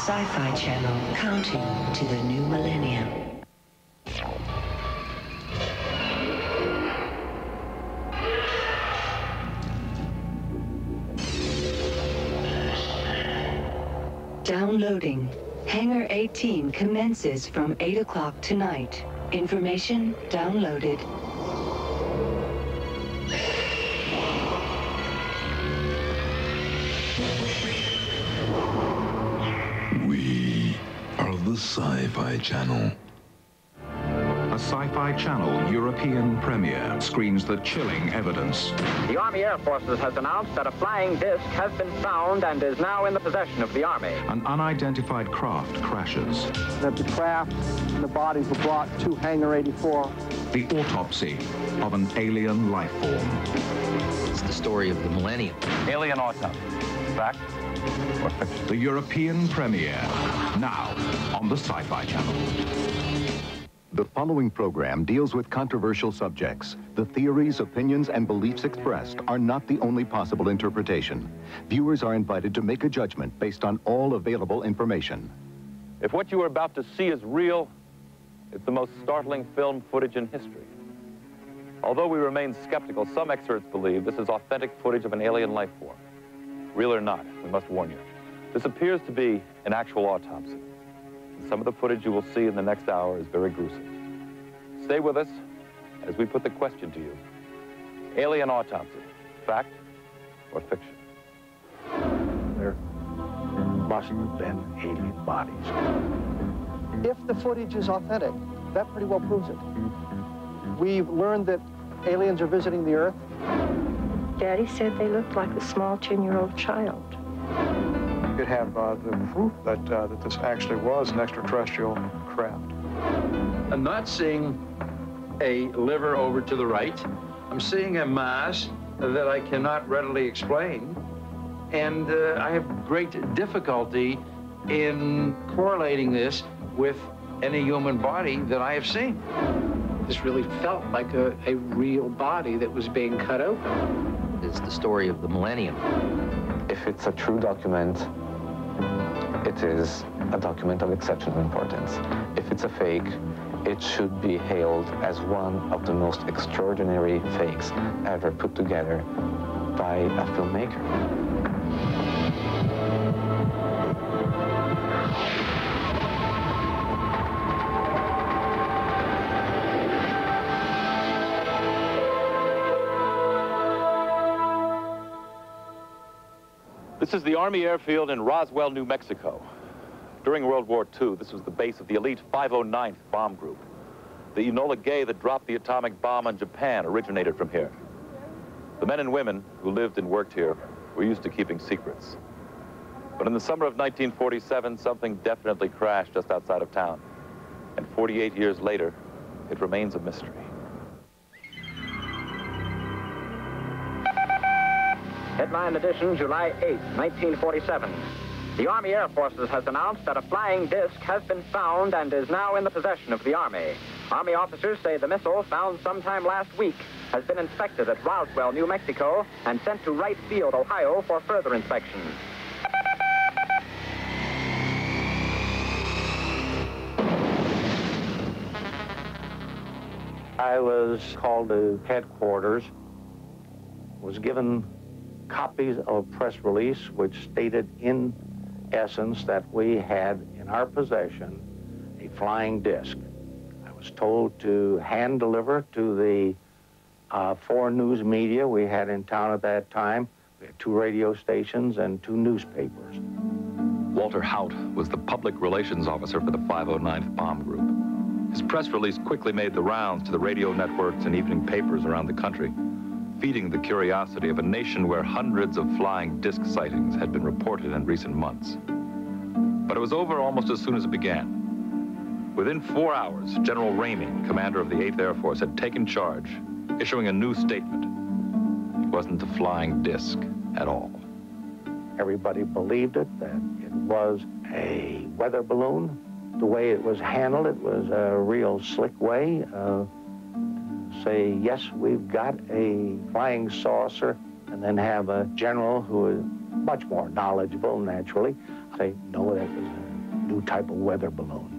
Sci-Fi Channel, counting to the new millennium. Downloading. Hangar 18 commences from 8 o'clock tonight. Information downloaded. We are the Sci-Fi Channel. A Sci-Fi Channel European premiere screens the chilling evidence. The Army Air Forces has announced that a flying disc has been found and is now in the possession of the Army. An unidentified craft crashes. That the craft and the bodies were brought to Hangar 84. The autopsy of an alien life form. It's the story of the millennium. Alien Autopsy. Fact or fiction? The European premiere, now on the Sci-Fi Channel. The following program deals with controversial subjects. The theories, opinions, and beliefs expressed are not the only possible interpretation. Viewers are invited to make a judgment based on all available information. If what you are about to see is real, it's the most startling film footage in history. Although we remain skeptical, some experts believe this is authentic footage of an alien life form. Real or not, we must warn you. This appears to be an actual autopsy. Some of the footage you will see in the next hour is very gruesome. Stay with us as we put the question to you. Alien Autopsy, fact or fiction? There must have been alien bodies. If the footage is authentic, that pretty well proves it. We've learned that aliens are visiting the Earth. Daddy said they looked like a small 10-year-old child. You could have the proof that this actually was an extraterrestrial craft. I'm not seeing a liver over to the right. I'm seeing a mass that I cannot readily explain. And I have great difficulty in correlating this with any human body that I have seen. This really felt like a real body that was being cut open. It's the story of the millennium. If it's a true document, it is a document of exceptional importance. If it's a fake, it should be hailed as one of the most extraordinary fakes ever put together by a filmmaker. This is the Army airfield in Roswell, New Mexico. During World War II, this was the base of the elite 509th Bomb Group. The Enola Gay that dropped the atomic bomb on Japan originated from here. The men and women who lived and worked here were used to keeping secrets. But in the summer of 1947, something definitely crashed just outside of town. And 48 years later, it remains a mystery. Headline edition, July 8, 1947. The Army Air Forces has announced that a flying disc has been found and is now in the possession of the Army. Army officers say the missile, found sometime last week, has been inspected at Roswell, New Mexico, and sent to Wright Field, Ohio, for further inspection. I was called to headquarters, was given copies of a press release which stated in essence that we had in our possession a flying disc. I was told to hand deliver to the 4 news media we had in town at that time. We had 2 radio stations and 2 newspapers. Walter Haut was the public relations officer for the 509th Bomb Group. His press release quickly made the rounds to the radio networks and evening papers around the country, feeding the curiosity of a nation where hundreds of flying disc sightings had been reported in recent months. But it was over almost as soon as it began. Within 4 hours, General Ramey, commander of the 8th Air Force, had taken charge, issuing a new statement. It wasn't a flying disc at all. Everybody believed it, that it was a weather balloon. The way it was handled, it was a real slick way say, yes, we've got a flying saucer, and then have a general who is much more knowledgeable, naturally, say, no, that was new type of weather balloon.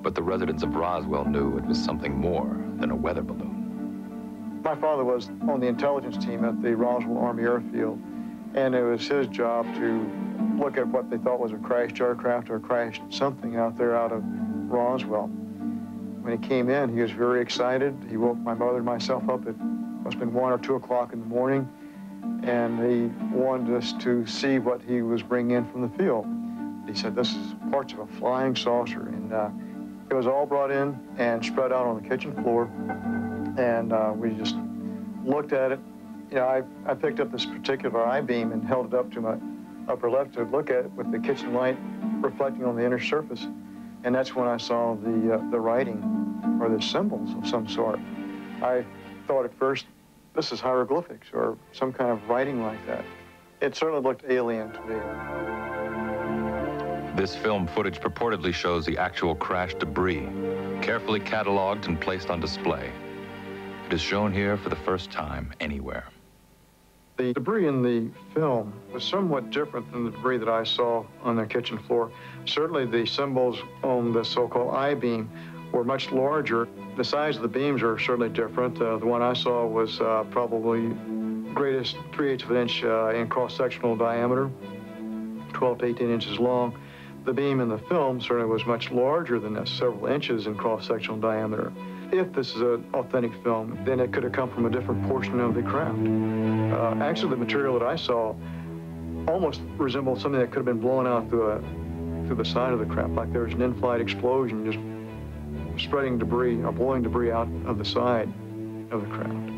But the residents of Roswell knew it was something more than a weather balloon. My father was on the intelligence team at the Roswell Army Airfield, and it was his job to look at what they thought was a crashed aircraft or crashed something out there out of Roswell. When he came in, he was very excited. He woke my mother and myself up at must have been 1 or 2 o'clock in the morning, and he wanted us to see what he was bringing in from the field. He said, this is parts of a flying saucer, and it was all brought in and spread out on the kitchen floor, and we just looked at it. You know, I picked up this particular I-beam and held it up to my upper left to look at it with the kitchen light reflecting on the inner surface. And that's when I saw the writing or the symbols of some sort. I thought at first, this is hieroglyphics or some kind of writing like that. It certainly looked alien to me. This film footage purportedly shows the actual crash debris, carefully cataloged and placed on display. It is shown here for the first time anywhere. The debris in the film was somewhat different than the debris that I saw on the kitchen floor. Certainly the symbols on the so-called I-beam were much larger. The size of the beams are certainly different. The one I saw was probably greatest 3/8 of an inch in cross-sectional diameter, 12 to 18 inches long. The beam in the film certainly was much larger than this, several inches in cross-sectional diameter. If this is an authentic film, then it could have come from a different portion of the craft. Actually, the material that I saw almost resembled something that could have been blown out through the side of the craft, like there was an in-flight explosion just spreading debris or blowing debris out of the side of the craft.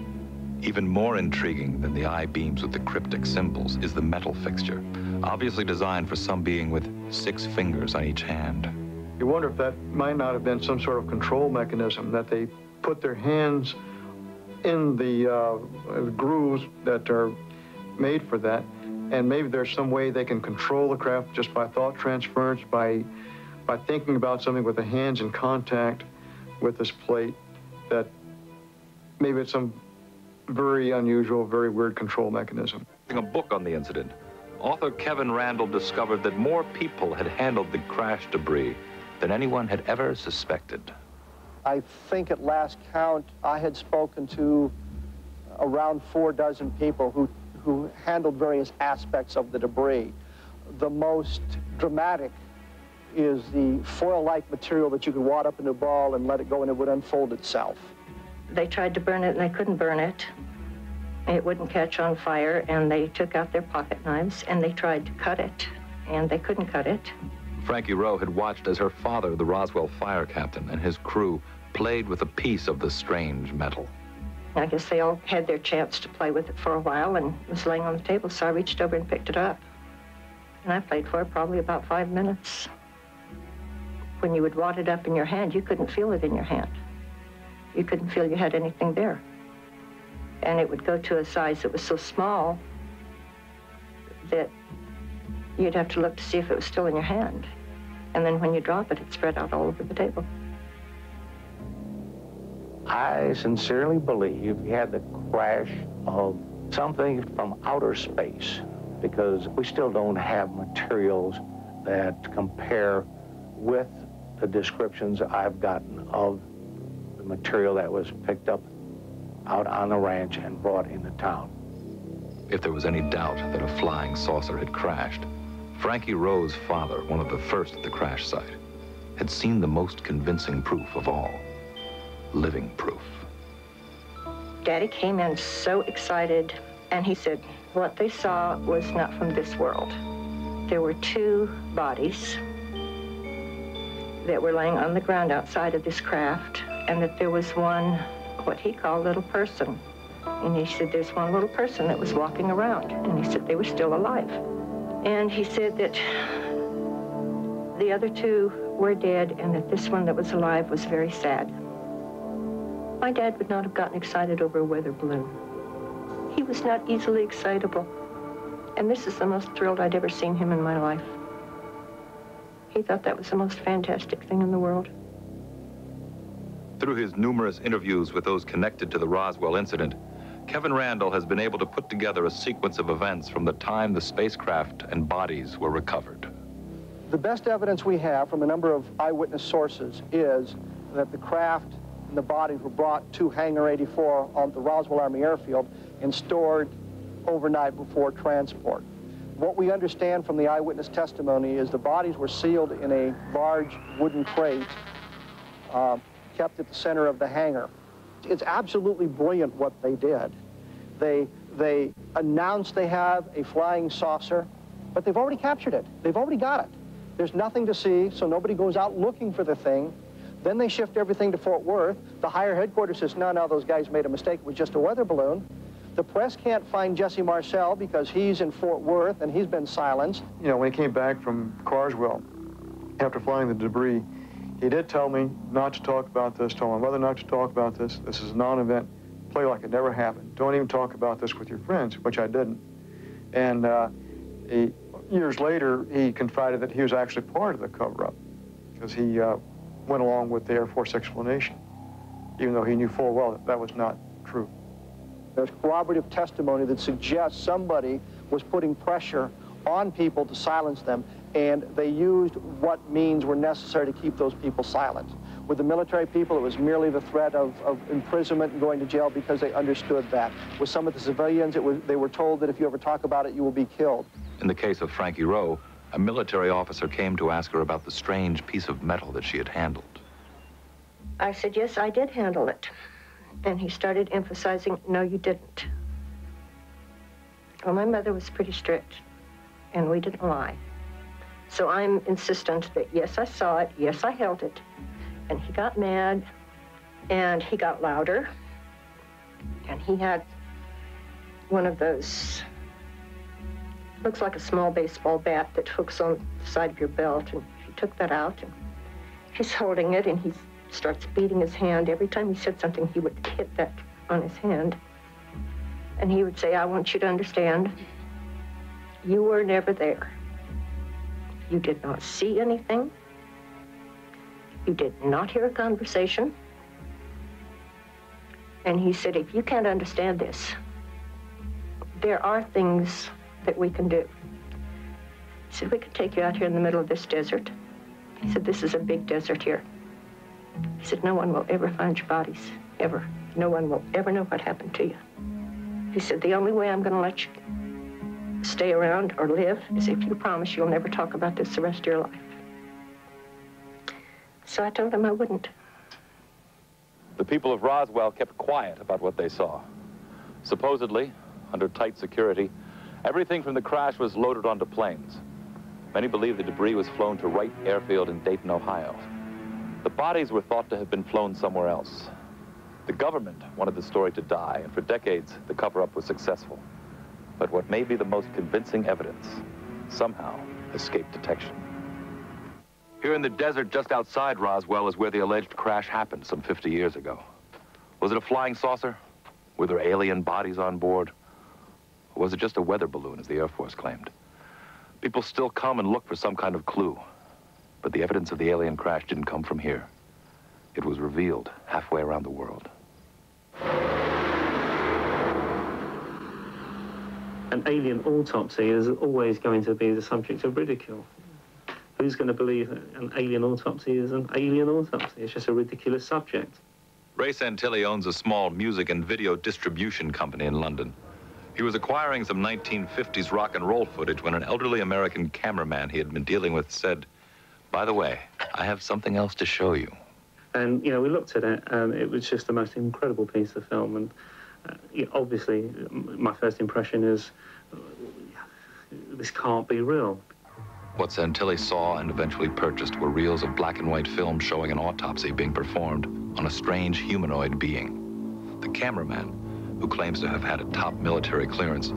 Even more intriguing than the I-beams with the cryptic symbols is the metal fixture, obviously designed for some being with 6 fingers on each hand. You wonder if that might not have been some sort of control mechanism, that they put their hands in the grooves that are made for that, and maybe there's some way they can control the craft just by thought transference, by thinking about something with the hands in contact with this plate, that maybe it's some very unusual, very weird control mechanism. In a book on the incident, author Kevin Randall discovered that more people had handled the crash debris than anyone had ever suspected. I think at last count, I had spoken to around 4 dozen people who handled various aspects of the debris. The most dramatic is the foil-like material that you could wad up in a ball and let it go and it would unfold itself. They tried to burn it and they couldn't burn it. It wouldn't catch on fire, and they took out their pocket knives and they tried to cut it, and they couldn't cut it. Frankie Rowe had watched as her father, the Roswell fire captain, and his crew played with a piece of the strange metal. I guess they all had their chance to play with it for a while, and it was laying on the table, so I reached over and picked it up. And I played for it probably about 5 minutes. When you would wad it up in your hand, you couldn't feel it in your hand. You couldn't feel you had anything there. And it would go to a size that was so small that you'd have to look to see if it was still in your hand. And then when you drop it, it spread out all over the table. I sincerely believe we had the crash of something from outer space, because we still don't have materials that compare with the descriptions I've gotten of the material that was picked up out on the ranch and brought into town. If there was any doubt that a flying saucer had crashed, Frankie Rowe's father, one of the first at the crash site, had seen the most convincing proof of all. Living proof. Daddy came in so excited, and he said what they saw was not from this world. There were 2 bodies that were laying on the ground outside of this craft, and that there was one, what he called little person. And he said there's one little person that was walking around, and he said they were still alive. And he said that the other 2 were dead, and that this one that was alive was very sad. My dad would not have gotten excited over a weather balloon. He was not easily excitable. And this is the most thrilled I'd ever seen him in my life. He thought that was the most fantastic thing in the world. Through his numerous interviews with those connected to the Roswell incident, Kevin Randall has been able to put together a sequence of events from the time the spacecraft and bodies were recovered. The best evidence we have from a number of eyewitness sources is that the craft and the bodies were brought to Hangar 84 on the Roswell Army Airfield and stored overnight before transport. What we understand from the eyewitness testimony is the bodies were sealed in a large wooden crate kept at the center of the hangar. It's absolutely brilliant what they did. They announced they have a flying saucer, but they've already captured it. They've already got it. There's nothing to see, so nobody goes out looking for the thing. Then they shift everything to Fort Worth. The higher headquarters says, no, those guys made a mistake. It was just a weather balloon. The press can't find Jesse Marcel because he's in Fort Worth and he's been silenced. You know, when he came back from Carswell, after flying the debris, he did tell me not to talk about this, told my mother not to talk about this. This is a non-event. Play like it never happened. Don't even talk about this with your friends, which I didn't. And years later, he confided that he was actually part of the cover-up because he went along with the Air Force explanation, even though he knew full well that that was not true. There's corroborative testimony that suggests somebody was putting pressure on people to silence them, and they used what means were necessary to keep those people silent. With the military people, it was merely the threat of imprisonment and going to jail because they understood that. With some of the civilians, they were told that if you ever talk about it, you will be killed. In the case of Frankie Rowe, a military officer came to ask her about the strange piece of metal that she had handled. I said, yes, I did handle it. And he started emphasizing, no, you didn't. Well, my mother was pretty strict, and we didn't lie. So I'm insistent that, yes, I saw it, yes, I held it. And he got mad, and he got louder, and he had one of those, looks like a small baseball bat that hooks on the side of your belt, and he took that out, and he's holding it, and he starts beating his hand. Every time he said something, he would hit that on his hand, and he would say, I want you to understand, you were never there. You did not see anything. You did not hear a conversation. And he said, if you can't understand this, there are things that we can do. He said, we can take you out here in the middle of this desert. He said, this is a big desert here. He said, no one will ever find your bodies, ever. No one will ever know what happened to you. He said, the only way I'm going to let you stay around or live is if you promise you'll never talk about this the rest of your life. So I told him I wouldn't. The people of Roswell kept quiet about what they saw. Supposedly, under tight security, everything from the crash was loaded onto planes. Many believe the debris was flown to Wright Airfield in Dayton, Ohio. The bodies were thought to have been flown somewhere else. The government wanted the story to die, and for decades, the cover-up was successful. But what may be the most convincing evidence somehow escaped detection. Here in the desert just outside Roswell is where the alleged crash happened some 50 years ago. Was it a flying saucer? Were there alien bodies on board? Or was it just a weather balloon, as the Air Force claimed? People still come and look for some kind of clue. But the evidence of the alien crash didn't come from here. It was revealed halfway around the world. An alien autopsy is always going to be the subject of ridicule. Who's going to believe that an alien autopsy is an alien autopsy? It's just a ridiculous subject. Ray Santilli owns a small music and video distribution company in London. He was acquiring some 1950s rock and roll footage when an elderly American cameraman he had been dealing with said, by the way, I have something else to show you. And, you know, we looked at it, and it was just the most incredible piece of film. And obviously, my first impression is, this can't be real. What Santilli saw and eventually purchased were reels of black and white film showing an autopsy being performed on a strange humanoid being. The cameraman, who claims to have had a top military clearance,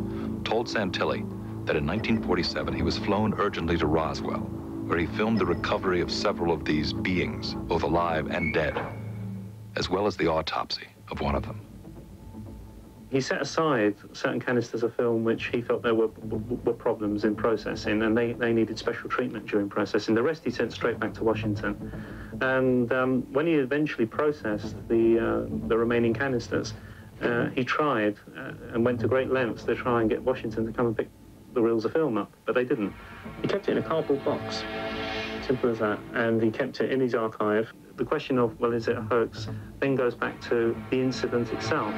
told Santilli that in 1947 he was flown urgently to Roswell, where he filmed the recovery of several of these beings, both alive and dead, as well as the autopsy of one of them. He set aside certain canisters of film which he felt there were problems in processing, and they needed special treatment during processing. The rest he sent straight back to Washington. And when he eventually processed the remaining canisters, he tried and went to great lengths to try and get Washington to come and pick the reels of film up, but they didn't. He kept it in a cardboard box, simple as that, and he kept it in his archive. The question of, well, is it a hoax, then goes back to the incident itself.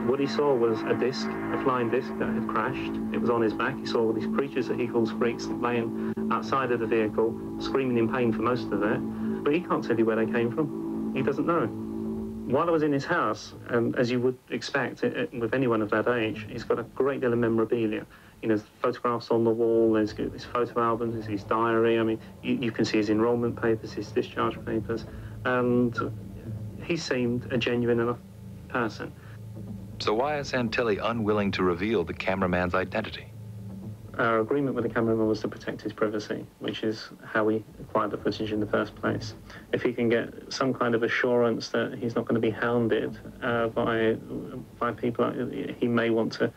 What he saw was a disc, a flying disc that had crashed. It was on his back. He saw all these creatures that he calls freaks laying outside of the vehicle, screaming in pain for most of it, but he can't tell you where they came from. He doesn't know. While I was in his house, as you would expect with anyone of that age, he's got a great deal of memorabilia. You know, there's photographs on the wall, there's his photo albums, there's his diary. I mean, you can see his enrollment papers, his discharge papers, and he seemed a genuine enough person. So why is Santilli unwilling to reveal the cameraman's identity? Our agreement with the cameraman was to protect his privacy, which is how we acquired the footage in the first place. If he can get some kind of assurance that he's not going to be hounded by people, he may want to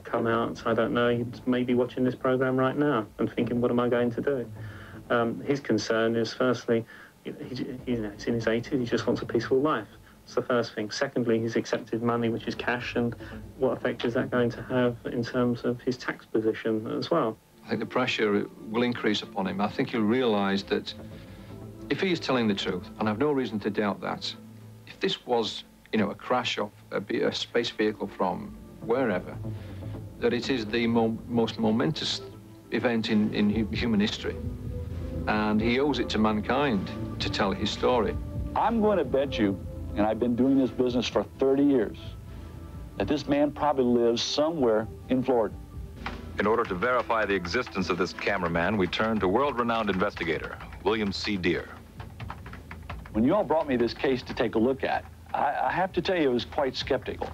come out. I don't know. He may be watching this program right now and thinking, what am I going to do? His concern is, firstly, he's in his 80s. He just wants a peaceful life. That's the first thing. Secondly, he's accepted money, which is cash, and what effect is that going to have in terms of his tax position as well? I think the pressure will increase upon him. I think he'll realise that if he is telling the truth, and I've no reason to doubt that, if this was, you know, a crash of a space vehicle from wherever, that it is the most momentous event in human history, and he owes it to mankind to tell his story. I'm going to bet you, and I've been doing this business for 30 years, that this man probably lives somewhere in Florida. In order to verify the existence of this cameraman, we turned to world-renowned investigator, William C. Deere. When you all brought me this case to take a look at, I have to tell you, I was quite skeptical.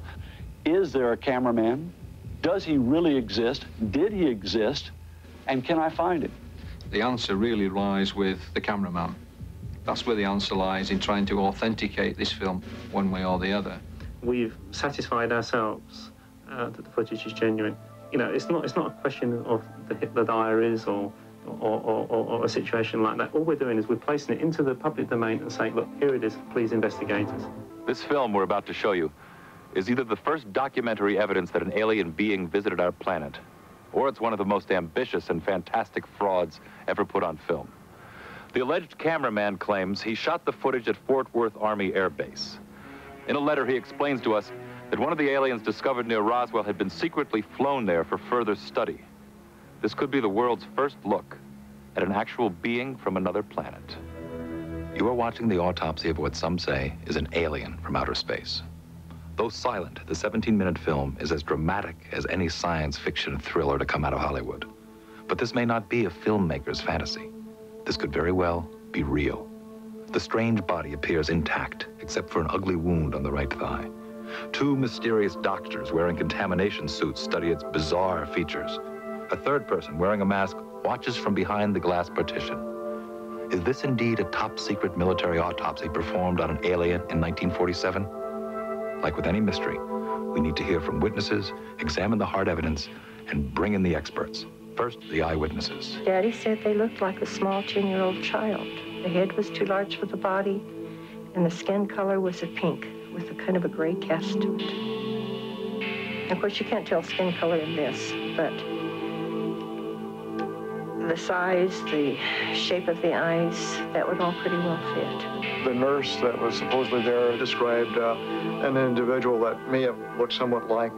Is there a cameraman? Does he really exist? Did he exist? And can I find him? The answer really lies with the cameraman. That's where the answer lies, in trying to authenticate this film one way or the other. We've satisfied ourselves that the footage is genuine. You know, it's not a question of the Hitler diaries or a situation like that. All we're doing is we're placing it into the public domain and saying, look, here it is, please investigate it. This film we're about to show you is either the first documentary evidence that an alien being visited our planet, or it's one of the most ambitious and fantastic frauds ever put on film. The alleged cameraman claims he shot the footage at Fort Worth Army Air Base. In a letter, he explains to us that one of the aliens discovered near Roswell had been secretly flown there for further study. This could be the world's first look at an actual being from another planet. You are watching the autopsy of what some say is an alien from outer space. Though silent, the 17-minute film is as dramatic as any science fiction thriller to come out of Hollywood. But this may not be a filmmaker's fantasy. This could very well be real. The strange body appears intact, except for an ugly wound on the right thigh. Two mysterious doctors wearing contamination suits study its bizarre features. A third person wearing a mask watches from behind the glass partition. Is this indeed a top-secret military autopsy performed on an alien in 1947? Like with any mystery, we need to hear from witnesses, examine the hard evidence, and bring in the experts. First, the eyewitnesses. Daddy said they looked like a small 10-year-old child. The head was too large for the body, and the skin color was a pink with a kind of a gray cast to it. Of course, you can't tell skin color in this, but the size, the shape of the eyes, that would all pretty well fit. The nurse that was supposedly there described an individual that may have looked somewhat like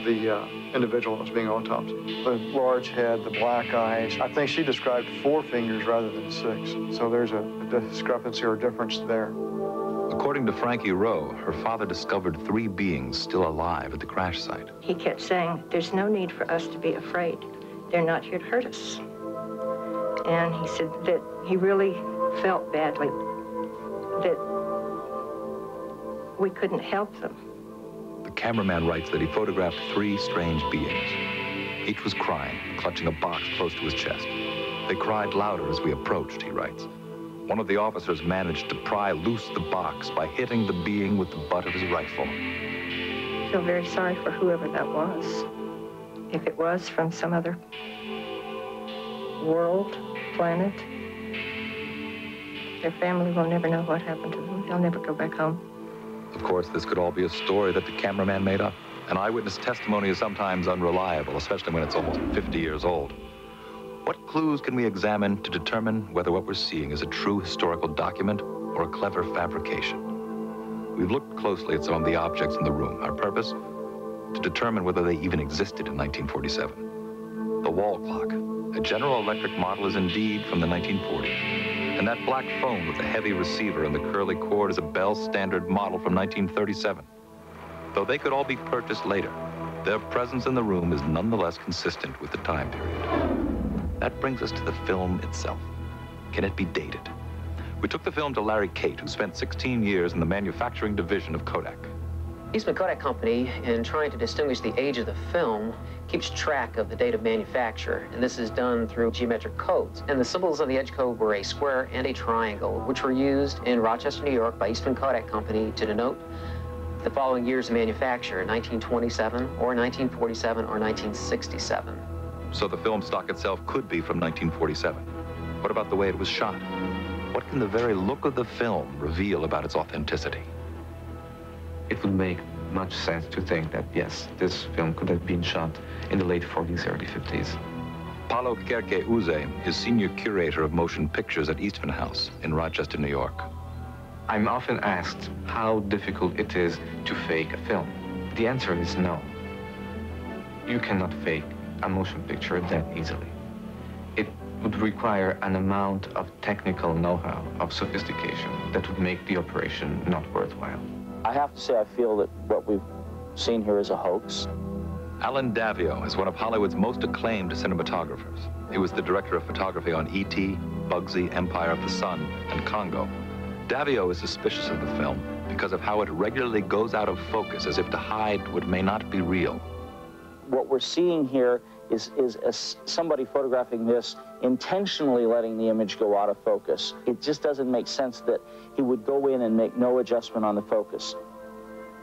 the individual that was being autopsied. The large head, the black eyes. I think she described 4 fingers rather than 6. So there's a discrepancy or difference there. According to Frankie Rowe, her father discovered 3 beings still alive at the crash site. He kept saying, there's no need for us to be afraid. They're not here to hurt us. And he said that he really felt badly that we couldn't help them. The cameraman writes that he photographed 3 strange beings. Each was crying, clutching a box close to his chest. They cried louder as we approached, he writes. One of the officers managed to pry loose the box by hitting the being with the butt of his rifle. I feel very sorry for whoever that was. If it was from some other world, planet, their family will never know what happened to them. They'll never go back home. Of course, this could all be a story that the cameraman made up. and eyewitness testimony is sometimes unreliable, especially when it's almost 50 years old. What clues can we examine to determine whether what we're seeing is a true historical document or a clever fabrication? We've looked closely at some of the objects in the room. Our purpose? To determine whether they even existed in 1947. The wall clock, a General Electric model, is indeed from the 1940s. And that black phone with the heavy receiver and the curly cord is a Bell Standard model from 1937. Though they could all be purchased later, their presence in the room is nonetheless consistent with the time period. That brings us to the film itself. Can it be dated? We took the film to Larry Cate, who spent 16 years in the manufacturing division of Kodak. Eastman Kodak Company, in trying to distinguish the age of the film, keeps track of the date of manufacture, and this is done through geometric codes. And the symbols of the edge code were a square and a triangle, which were used in Rochester, New York by Eastman Kodak Company to denote the following years of manufacture, 1927 or 1947 or 1967. So the film stock itself could be from 1947. What about the way it was shot? What can the very look of the film reveal about its authenticity? It would make much sense to think that, yes, this film could have been shot in the late 40s, early 50s. Paolo Kerke-Uze is senior curator of motion pictures at Eastman House in Rochester, New York. I'm often asked how difficult it is to fake a film. The answer is no. You cannot fake a motion picture that easily. It would require an amount of technical know-how, of sophistication, that would make the operation not worthwhile. I have to say I feel that what we've seen here is a hoax. Alan Davio is one of Hollywood's most acclaimed cinematographers. He was the director of photography on E.T., Bugsy, Empire of the Sun, and Congo. Davio is suspicious of the film because of how it regularly goes out of focus as if to hide what may not be real. What we're seeing here is somebody photographing this, intentionally letting the image go out of focus. It just doesn't make sense that he would go in and make no adjustment on the focus.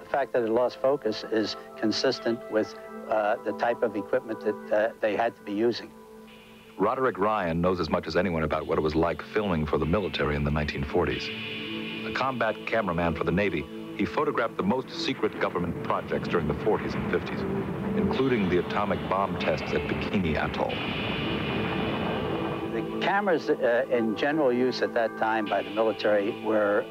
The fact that it lost focus is consistent with the type of equipment that they had to be using. Roderick Ryan knows as much as anyone about what it was like filming for the military in the 1940s. A combat cameraman for the Navy, he photographed the most secret government projects during the 40s and 50s, including the atomic bomb tests at Bikini Atoll. The cameras in general use at that time by the military were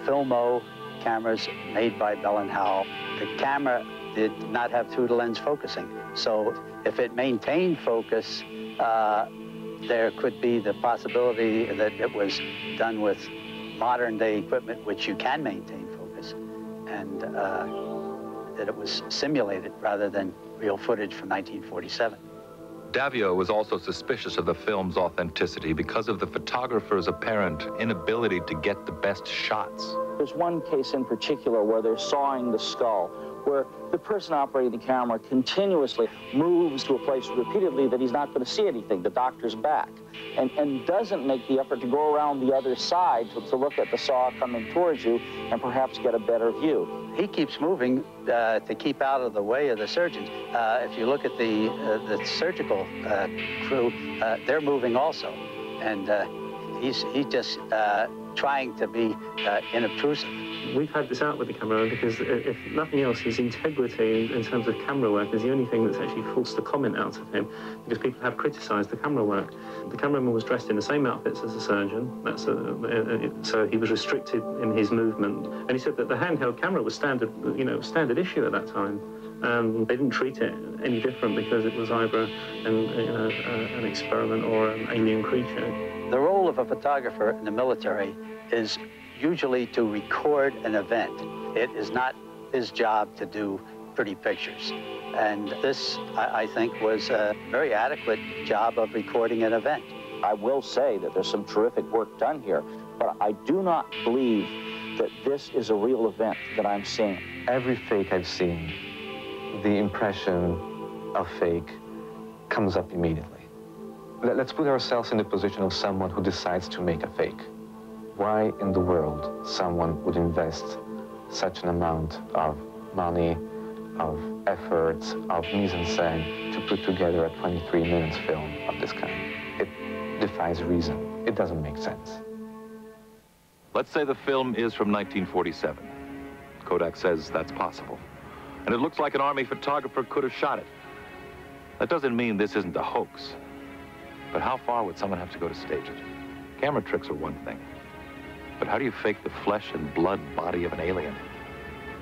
Filmo cameras made by Bell & Howell. The camera did not have through-the-lens focusing, so if it maintained focus, there could be the possibility that it was done with modern-day equipment, which you can maintain focus, and that it was simulated rather than real footage from 1947. Davio was also suspicious of the film's authenticity because of the photographer's apparent inability to get the best shots. There's one case in particular where they're sawing the skull, where the person operating the camera continuously moves to a place repeatedly that he's not going to see anything, the doctor's back, and doesn't make the effort to go around the other side to look at the saw coming towards you and perhaps get a better view. He keeps moving to keep out of the way of the surgeons. If you look at the surgical crew, they're moving also, and he's just trying to be inobtrusive. We've had this out with the camera because, if nothing else, his integrity in terms of camera work is the only thing that's actually forced the comment out of him, because people have criticised the camera work. The cameraman was dressed in the same outfits as the surgeon, so he was restricted in his movement. And he said that the handheld camera was standard issue at that time. They didn't treat it any different because it was either an experiment or an alien creature. The role of a photographer in the military is usually to record an event. It is not his job to do pretty pictures. And this, I think, was a very adequate job of recording an event. I will say that there's some terrific work done here, but I do not believe that this is a real event that I'm seeing. Every fake I've seen, the impression of fake comes up immediately. Let's put ourselves in the position of someone who decides to make a fake. Why in the world someone would invest such an amount of money, of effort, of mise-en-scène to put together a 23 minutes film of this kind? It defies reason. It doesn't make sense. Let's say the film is from 1947. Kodak says that's possible. and it looks like an Army photographer could have shot it. That doesn't mean this isn't a hoax. But how far would someone have to go to stage it? Camera tricks are one thing. But how do you fake the flesh and blood body of an alien?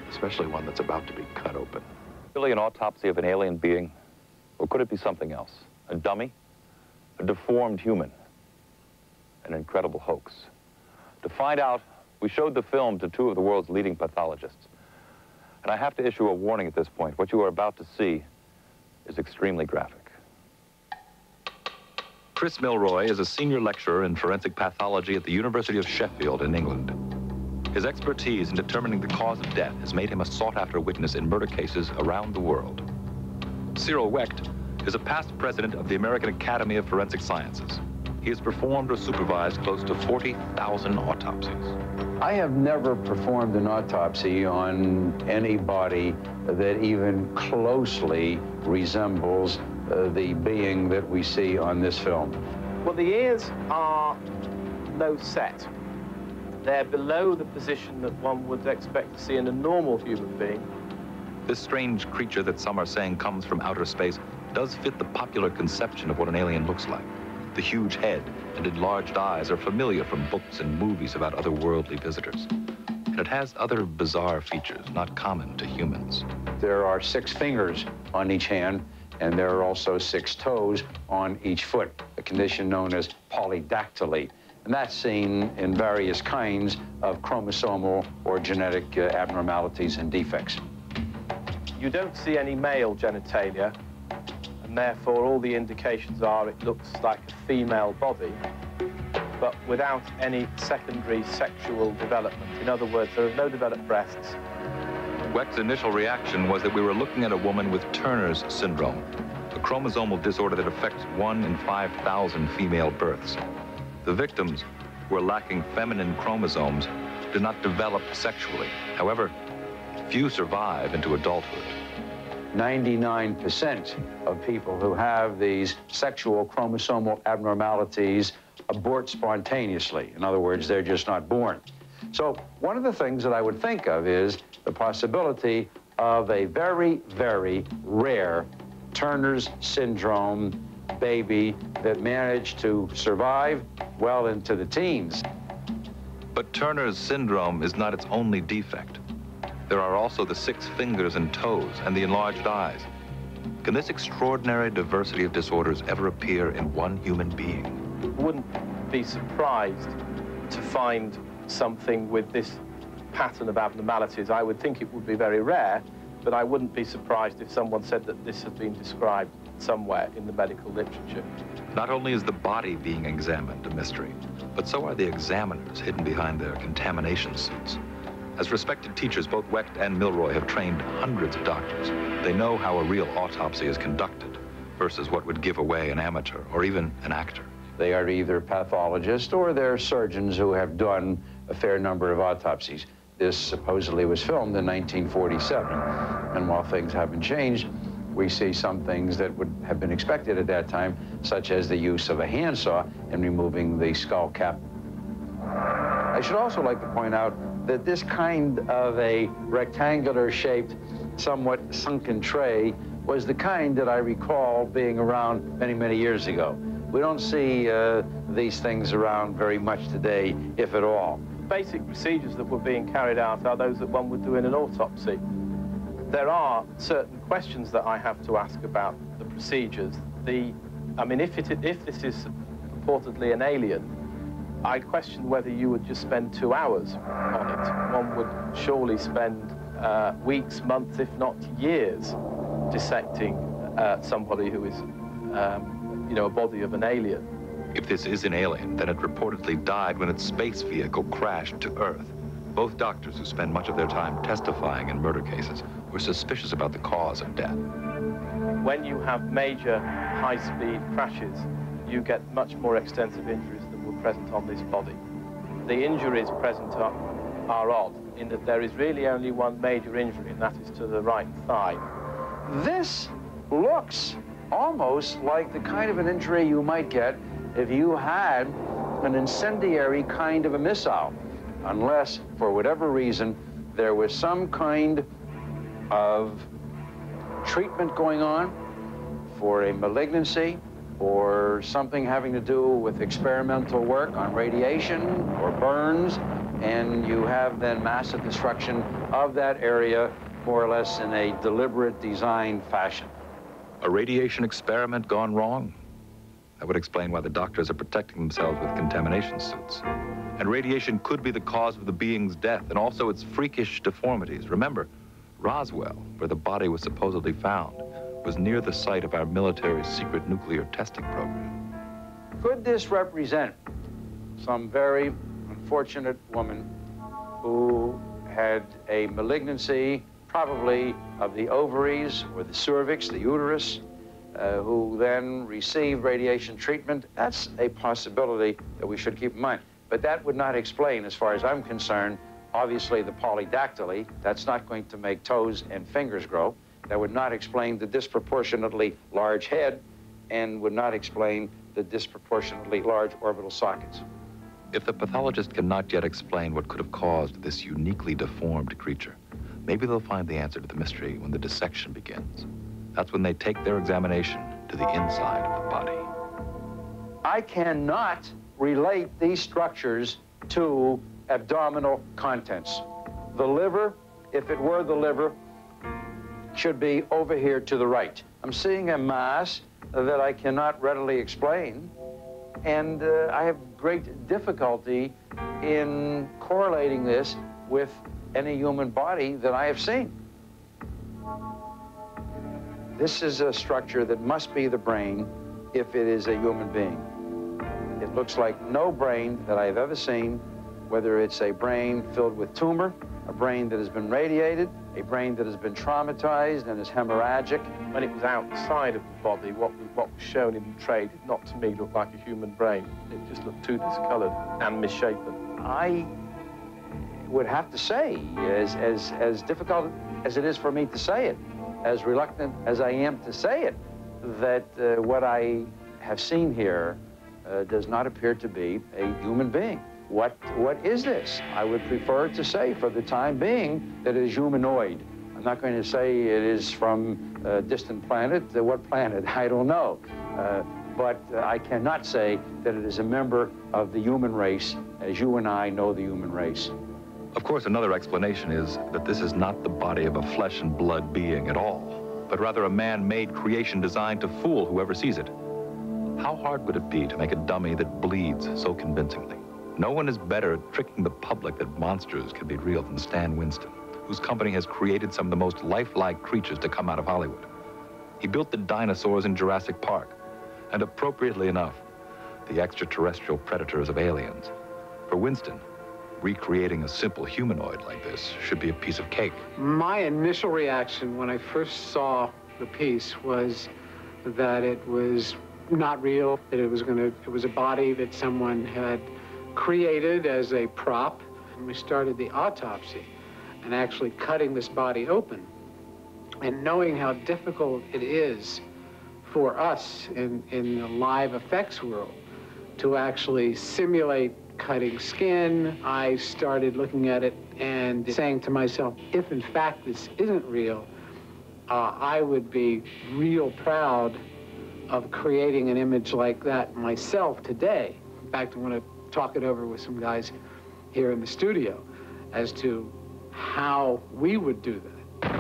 Especially one that's about to be cut open. Really an autopsy of an alien being? Or could it be something else? A dummy? A deformed human? An incredible hoax? To find out, we showed the film to two of the world's leading pathologists. And I have to issue a warning at this point. What you are about to see is extremely graphic. Chris Milroy is a senior lecturer in forensic pathology at the University of Sheffield in England. His expertise in determining the cause of death has made him a sought-after witness in murder cases around the world. Cyril Wecht is a past president of the American Academy of Forensic Sciences. He has performed or supervised close to 40,000 autopsies. I have never performed an autopsy on any body that even closely resembles the being that we see on this film. Well, the ears are low set. They're below the position that one would expect to see in a normal human being. This strange creature that some are saying comes from outer space does fit the popular conception of what an alien looks like. The huge head and enlarged eyes are familiar from books and movies about otherworldly visitors. And it has other bizarre features not common to humans. There are 6 fingers on each hand, and there are also 6 toes on each foot, a condition known as polydactyly. And that's seen in various kinds of chromosomal or genetic abnormalities and defects. You don't see any male genitalia, and therefore all the indications are it looks like a female body, but without any secondary sexual development. In other words, there are no developed breasts. Wecht's initial reaction was that we were looking at a woman with Turner's syndrome, a chromosomal disorder that affects 1 in 5,000 female births. The victims, who are lacking feminine chromosomes, do not develop sexually. However, few survive into adulthood. 99% of people who have these sexual chromosomal abnormalities abort spontaneously. In other words, they're just not born. So one of the things that I would think of is the possibility of a very, very rare Turner's syndrome baby that managed to survive well into the teens. But Turner's syndrome is not its only defect. There are also the 6 fingers and toes and the enlarged eyes. Can this extraordinary diversity of disorders ever appear in one human being? I wouldn't be surprised to find something with this pattern of abnormalities. I would think it would be very rare, but I wouldn't be surprised if someone said that this had been described somewhere in the medical literature. Not only is the body being examined a mystery, but so are the examiners hidden behind their contamination suits. As respected teachers, both Wecht and Milroy have trained hundreds of doctors. They know how a real autopsy is conducted versus what would give away an amateur or even an actor. They are either pathologists or they're surgeons who have done a fair number of autopsies. This supposedly was filmed in 1947, and while things haven't changed, we see some things that would have been expected at that time, such as the use of a handsaw in removing the skull cap. I should also like to point out that this kind of a rectangular-shaped, somewhat sunken tray was the kind that I recall being around many, many years ago. We don't see these things around very much today, if at all. Basic procedures that were being carried out are those that one would do in an autopsy. There are certain questions that I have to ask about the procedures. I mean, if this is purportedly an alien, I question whether you would just spend 2 hours on it. One would surely spend weeks, months, if not years, dissecting somebody who is, you know, a body of an alien. If this is an alien, then it reportedly died when its space vehicle crashed to Earth. Both doctors who spend much of their time testifying in murder cases were suspicious about the cause of death. When you have major high-speed crashes, you get much more extensive injuries than were present on this body. The injuries present are odd, in that there is really only one major injury, and that is to the right thigh. This looks almost like the kind of an injury you might get if you had an incendiary kind of a missile, unless, for whatever reason, there was some kind of treatment going on for a malignancy or something having to do with experimental work on radiation or burns, and you have then massive destruction of that area more or less in a deliberate design fashion. A radiation experiment gone wrong? That would explain why the doctors are protecting themselves with contamination suits. And radiation could be the cause of the being's death and also its freakish deformities. Remember, Roswell, where the body was supposedly found, was near the site of our military's secret nuclear testing program. Could this represent some very unfortunate woman who had a malignancy, probably of the ovaries or the cervix, the uterus, who then received radiation treatment? That's a possibility that we should keep in mind. But that would not explain, as far as I'm concerned, obviously the polydactyly. That's not going to make toes and fingers grow. That would not explain the disproportionately large head and would not explain the disproportionately large orbital sockets. If the pathologist cannot yet explain what could have caused this uniquely deformed creature, maybe they'll find the answer to the mystery when the dissection begins. That's when they take their examination to the inside of the body. I cannot relate these structures to abdominal contents. The liver, if it were the liver, should be over here to the right. I'm seeing a mass that I cannot readily explain, and I have great difficulty in correlating this with any human body that I have seen. This is a structure that must be the brain if it is a human being. It looks like no brain that I've ever seen, whether it's a brain filled with tumor, a brain that has been radiated, a brain that has been traumatized and is hemorrhagic. When it was outside of the body, what was shown in the tray did not, to me, look like a human brain. It just looked too discolored and misshapen. I would have to say, as difficult as it is for me to say it, as reluctant as I am to say it, that what I have seen here does not appear to be a human being. What is this? I would prefer to say, for the time being, that it is humanoid. I'm not going to say it is from a distant planet. What planet? I don't know. But I cannot say that it is a member of the human race, as you and I know the human race. Of course, another explanation is that this is not the body of a flesh and blood being at all, but rather a man-made creation designed to fool whoever sees it. How hard would it be to make a dummy that bleeds so convincingly? No one is better at tricking the public that monsters can be real than Stan Winston, whose company has created some of the most lifelike creatures to come out of Hollywood. He built the dinosaurs in Jurassic Park, and appropriately enough, the extraterrestrial predators of Aliens. For Winston, recreating a simple humanoid like this should be a piece of cake. My initial reaction when I first saw the piece was that it was not real, that it was a body that someone had created as a prop. And we started the autopsy and actually cutting this body open and knowing how difficult it is for us in the live effects world to actually simulate cutting skin. I started looking at it and saying to myself, if in fact this isn't real, I would be real proud of creating an image like that myself today. In fact, I want to talk it over with some guys here in the studio as to how we would do that.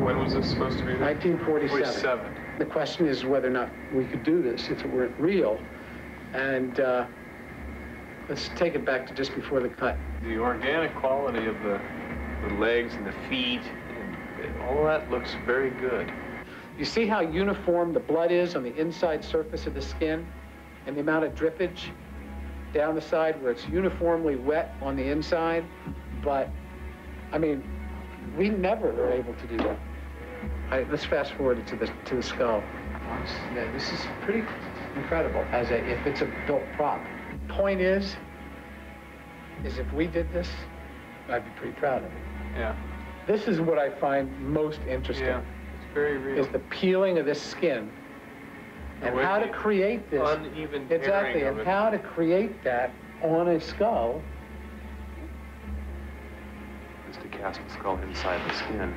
When was this supposed to be? 1947. The question is whether or not we could do this if it weren't real. And let's take it back to just before the cut. The organic quality of the legs and the feet, all that looks very good. You see how uniform the blood is on the inside surface of the skin and the amount of drippage down the side where it's uniformly wet on the inside? But, I mean, we never are able to do that. Let's fast forward to the skull. Yeah, this is pretty incredible if it's a built prop. Point is if we did this, I'd be pretty proud of it. Yeah. This is what I find most interesting. Yeah, it's very real. Is the peeling of this skin and how to create this. Uneven exactly, and how to create that on a skull cast a skull inside the skin.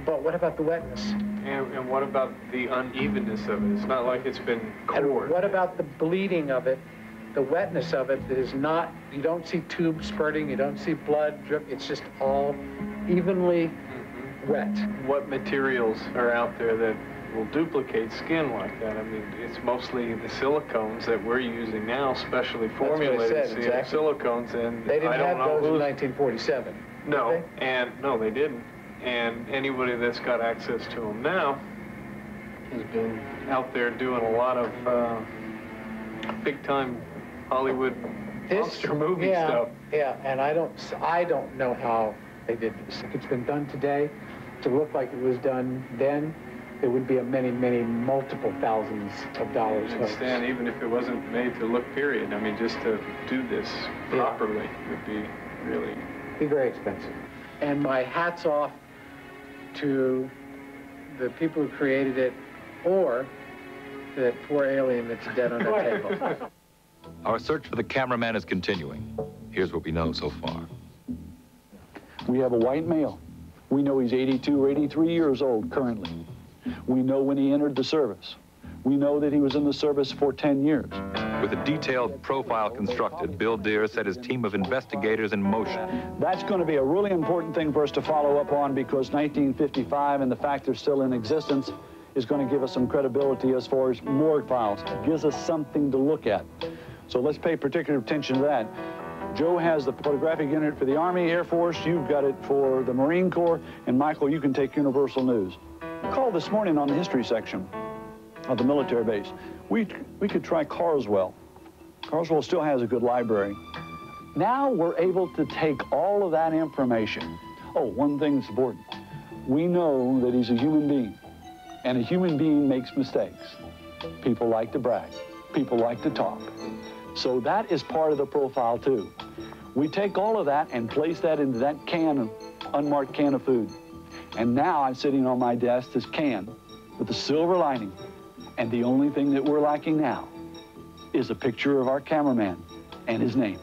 But what about the wetness? And what about the unevenness of it? It's not like it's been cored. And what about the bleeding of it? The wetness of it that is not, you don't see tubes spurting, you don't see blood drip, it's just all evenly wet. What materials are out there that will duplicate skin like that? I mean, it's mostly the silicones that we're using now, specially formulated silicones, and they didn't I don't have know those in 1947. No, no, they didn't. And anybody that's got access to them now has been out there doing a lot of big-time Hollywood monster movie stuff. Yeah, and I don't know how they did this. If it's been done today, to look like it was done then, it would be a many, many, multiple thousands of dollars. I understand, even if it wasn't made to look, period. I mean, just to do this properly would be really... Be very expensive. And my hat's off to the people who created it, or that poor alien that's dead on the table. Our search for the cameraman is continuing. Here's what we know so far. We have a white male. We know he's 82 or 83 years old currently. We know when he entered the service. We know that he was in the service for 10 years. With a detailed profile constructed, Bill Deere set his team of investigators in motion. That's going to be a really important thing for us to follow up on, because 1955 and the fact they're still in existence is going to give us some credibility as far as morgue files. It gives us something to look at. So let's pay particular attention to that. Joe has the photographic unit for the Army, Air Force. You've got it for the Marine Corps. And Michael, you can take Universal News. I called this morning on the history section of the military base. We could try Carswell. Carswell still has a good library. Now we're able to take all of that information. Oh, one thing's important. We know that he's a human being, and a human being makes mistakes. People like to brag. People like to talk. So that is part of the profile, too. We take all of that and place that into that can, unmarked can of food. And now I'm sitting on my desk, this can, with a silver lining. And the only thing that we're lacking now is a picture of our cameraman and his name.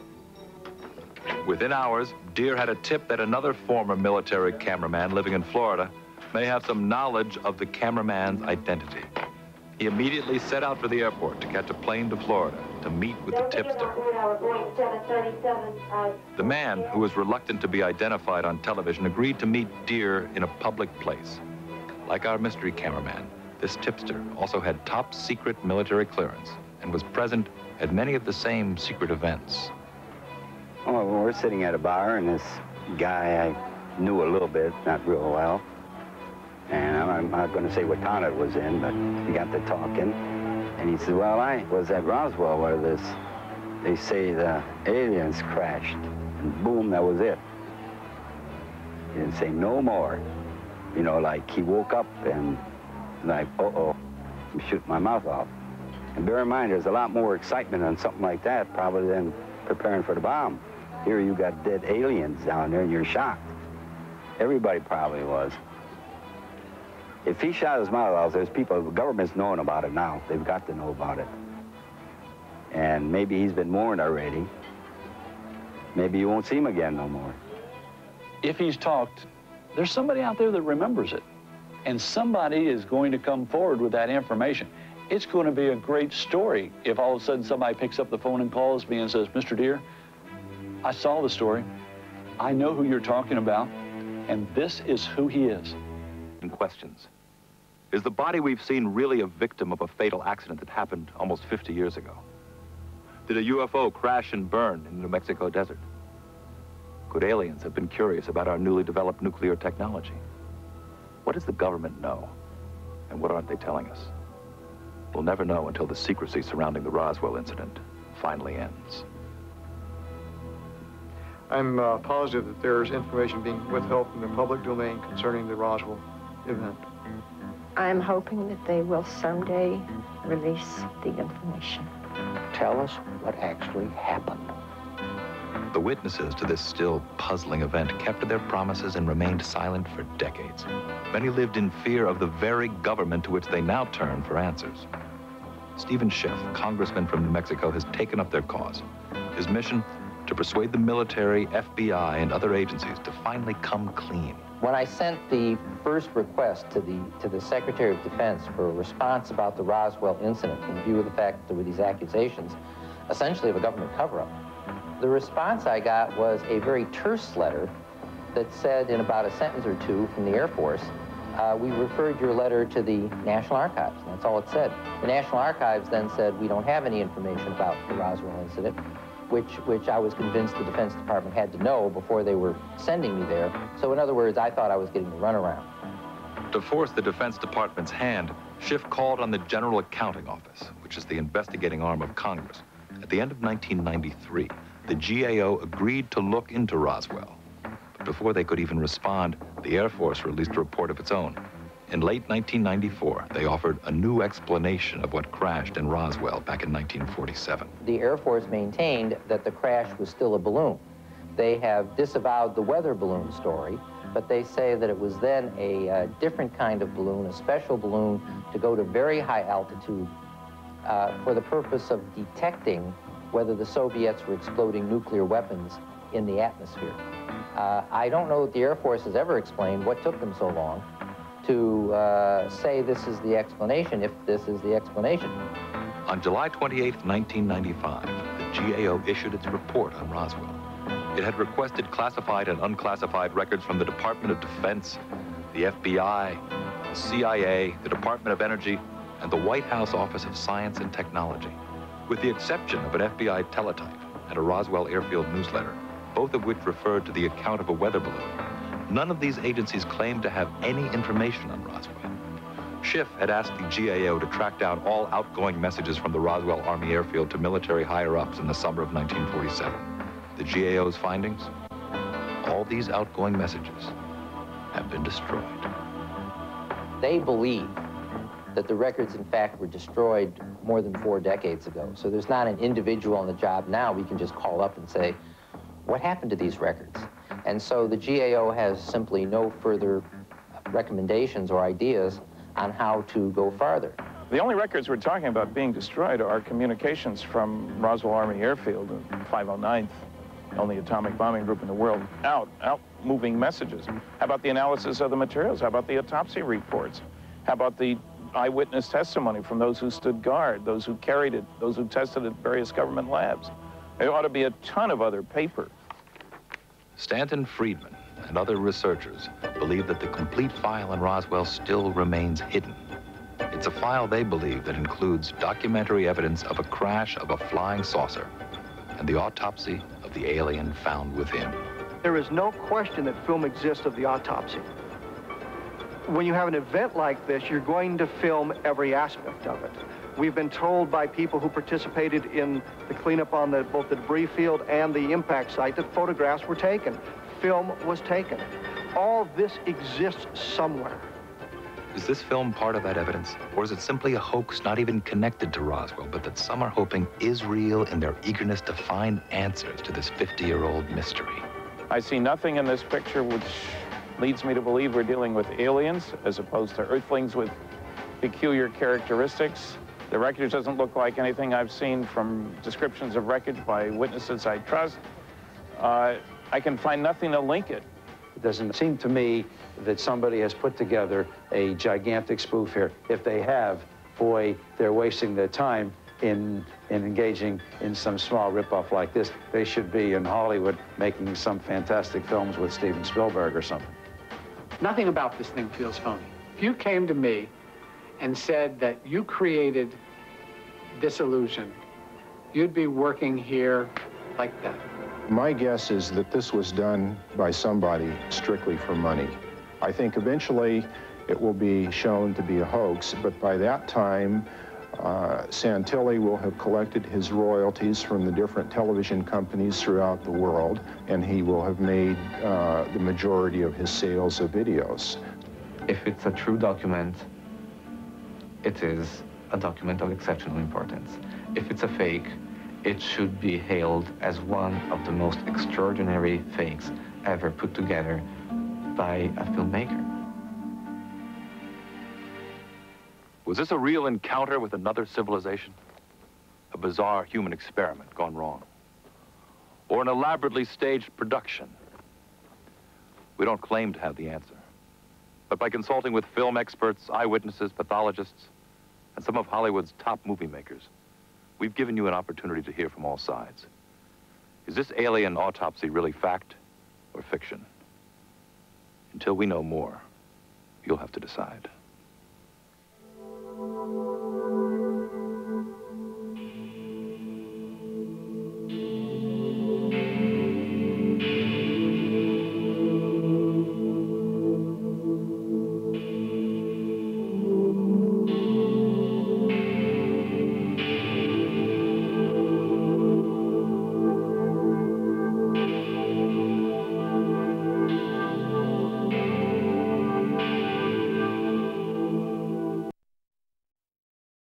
Within hours, Deere had a tip that another former military cameraman living in Florida may have some knowledge of the cameraman's identity. He immediately set out for the airport to catch a plane to Florida to meet with the tipster. The man, who was reluctant to be identified on television, agreed to meet Deere in a public place. Like our mystery cameraman, this tipster also had top secret military clearance and was present at many of the same secret events. Oh, well, we're sitting at a bar, and this guy I knew a little bit, not real well. And I'm not going to say what town it was in, but we got to talking. And he said, well, I was at Roswell where they say the aliens crashed. And boom, that was it. He didn't say no more. You know, like he woke up and like, uh-oh, I'm shooting my mouth off. And bear in mind, there's a lot more excitement on something like that probably than preparing for the bomb. Here you got dead aliens down there and you're shocked. Everybody probably was. If he shot his mouth off, there's people, the government's knowing about it now. They've got to know about it. And maybe he's been warned already. Maybe you won't see him again no more. If he's talked, there's somebody out there that remembers it. And somebody is going to come forward with that information. It's going to be a great story if all of a sudden somebody picks up the phone and calls me and says, Mr. Deere, I saw the story. I know who you're talking about, and this is who he is. Questions. Is the body we've seen really a victim of a fatal accident that happened almost 50 years ago? Did a UFO crash and burn in the New Mexico desert? Could aliens have been curious about our newly developed nuclear technology? What does the government know, and what aren't they telling us? We'll never know until the secrecy surrounding the Roswell incident finally ends. I'm positive that there's information being withheld from the public domain concerning the Roswell event. I'm hoping that they will someday release the information. Tell us what actually happened. The witnesses to this still puzzling event kept to their promises and remained silent for decades. Many lived in fear of the very government to which they now turn for answers. Stephen Schiff, congressman from New Mexico, has taken up their cause. His mission, to persuade the military, FBI, and other agencies to finally come clean. When I sent the first request to the Secretary of Defense for a response about the Roswell incident in view of the fact that there were these accusations, essentially of a government cover-up, the response I got was a very terse letter that said in about a sentence or two from the Air Force, we referred your letter to the National Archives. And that's all it said. The National Archives then said, we don't have any information about the Roswell incident, which I was convinced the Defense Department had to know before they were sending me there. So in other words, I thought I was getting the runaround. To force the Defense Department's hand, Schiff called on the General Accounting Office, which is the investigating arm of Congress. At the end of 1993, the GAO agreed to look into Roswell. But before they could even respond, the Air Force released a report of its own. In late 1994, they offered a new explanation of what crashed in Roswell back in 1947. The Air Force maintained that the crash was still a balloon. They have disavowed the weather balloon story, but they say that it was then a different kind of balloon, a special balloon to go to very high altitude for the purpose of detecting whether the Soviets were exploding nuclear weapons in the atmosphere. I don't know that the Air Force has ever explained what took them so long to say this is the explanation, if this is the explanation. On July 28, 1995, the GAO issued its report on Roswell. It had requested classified and unclassified records from the Department of Defense, the FBI, the CIA, the Department of Energy, and the White House Office of Science and Technology. With the exception of an FBI teletype and a Roswell Airfield newsletter, both of which referred to the account of a weather balloon, none of these agencies claimed to have any information on Roswell. Schiff had asked the GAO to track down all outgoing messages from the Roswell Army Airfield to military higher-ups in the summer of 1947. The GAO's findings? All these outgoing messages have been destroyed. They believe that the records, in fact, were destroyed more than 4 decades ago. So there's not an individual on the job now we can just call up and say, what happened to these records? And so the GAO has simply no further recommendations or ideas on how to go farther. The only records we're talking about being destroyed are communications from Roswell Army Airfield, 509th, only atomic bombing group in the world, out moving messages. How about the analysis of the materials? How about the autopsy reports? How about the eyewitness testimony from those who stood guard, those who carried it, those who tested at various government labs? There ought to be a ton of other paper. Stanton Friedman and other researchers believe that the complete file in Roswell still remains hidden. It's a file they believe that includes documentary evidence of a crash of a flying saucer and the autopsy of the alien found within. There is no question that film exists of the autopsy. When you have an event like this, you're going to film every aspect of it. We've been told by people who participated in the cleanup on both the debris field and the impact site that photographs were taken. Film was taken. All this exists somewhere. Is this film part of that evidence? Or is it simply a hoax not even connected to Roswell, but that some are hoping is real in their eagerness to find answers to this 50-year-old mystery? I see nothing in this picture which leads me to believe we're dealing with aliens as opposed to Earthlings with peculiar characteristics. The wreckage doesn't look like anything I've seen from descriptions of wreckage by witnesses I trust. I can find nothing to link it. It doesn't seem to me that somebody has put together a gigantic spoof here. If they have, boy, they're wasting their time in engaging in some small ripoff like this. They should be in Hollywood making some fantastic films with Steven Spielberg or something. Nothing about this thing feels phony. If you came to me and said that you created this illusion, you'd be working here like that. My guess is that this was done by somebody strictly for money. I think eventually it will be shown to be a hoax, but by that time, Santilli will have collected his royalties from the different television companies throughout the world, and he will have made the majority of his sales of videos. If it's a true document, it is a document of exceptional importance. If it's a fake, it should be hailed as one of the most extraordinary fakes ever put together by a filmmaker. Was this a real encounter with another civilization? A bizarre human experiment gone wrong? or an elaborately staged production? We don't claim to have the answer. But by consulting with film experts, eyewitnesses, pathologists, and some of Hollywood's top movie makers, we've given you an opportunity to hear from all sides. Is this alien autopsy really fact or fiction? Until we know more, you'll have to decide.